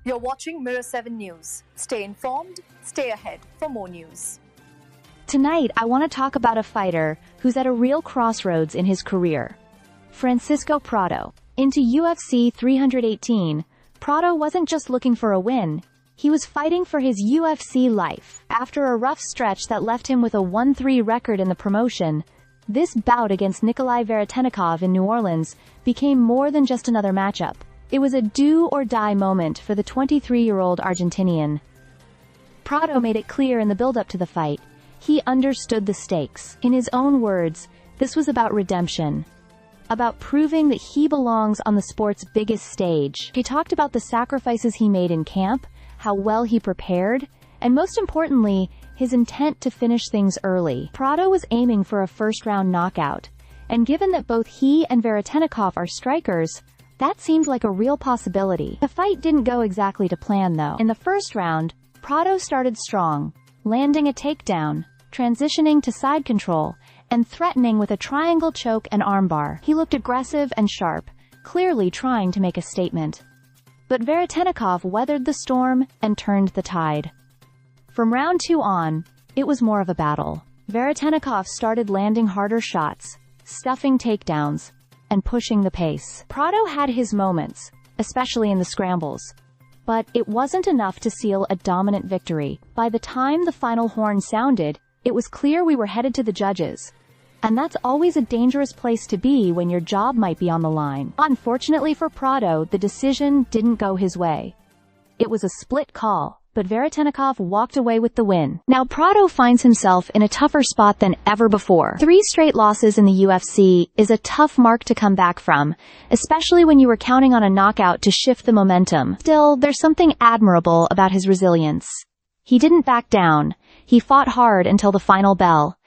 You're watching Mirror 7 News. Stay informed, stay ahead for more news. Tonight, I want to talk about a fighter who's at a real crossroads in his career. Francisco Prado. Into UFC 318, Prado wasn't just looking for a win, he was fighting for his UFC life. After a rough stretch that left him with a 1-3 record in the promotion, this bout against Nikolai Veretennikov in New Orleans became more than just another matchup. It was a do-or-die moment for the 23-year-old Argentinian. Prado made it clear in the build-up to the fight. He understood the stakes. In his own words, this was about redemption. About proving that he belongs on the sport's biggest stage. He talked about the sacrifices he made in camp, how well he prepared, and most importantly, his intent to finish things early. Prado was aiming for a first-round knockout, and given that both he and Veretennikov are strikers, that seemed like a real possibility. The fight didn't go exactly to plan though. In the first round, Prado started strong, landing a takedown, transitioning to side control, and threatening with a triangle choke and armbar. He looked aggressive and sharp, clearly trying to make a statement. But Veretennikov weathered the storm and turned the tide. From round 2 on, it was more of a battle. Veretennikov started landing harder shots, stuffing takedowns, and pushing the pace. Prado had his moments, especially in the scrambles. But it wasn't enough to seal a dominant victory. By the time the final horn sounded, it was clear we were headed to the judges. And that's always a dangerous place to be when your job might be on the line. Unfortunately for Prado, the decision didn't go his way. It was a split call, but Veretennikov walked away with the win. Now Prado finds himself in a tougher spot than ever before. 3 straight losses in the UFC is a tough mark to come back from, especially when you were counting on a knockout to shift the momentum. Still, there's something admirable about his resilience. He didn't back down. He fought hard until the final bell.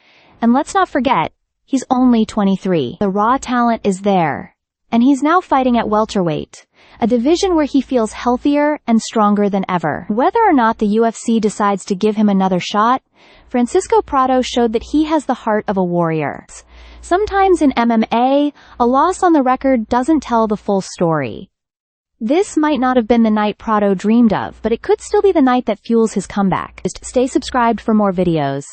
And let's not forget, he's only 23. The raw talent is there. And he's now fighting at welterweight, a division where he feels healthier and stronger than ever. Whether or not the UFC decides to give him another shot, Francisco Prado showed that he has the heart of a warrior. Sometimes in MMA, a loss on the record doesn't tell the full story. This might not have been the night Prado dreamed of, but it could still be the night that fuels his comeback. Just stay subscribed for more videos.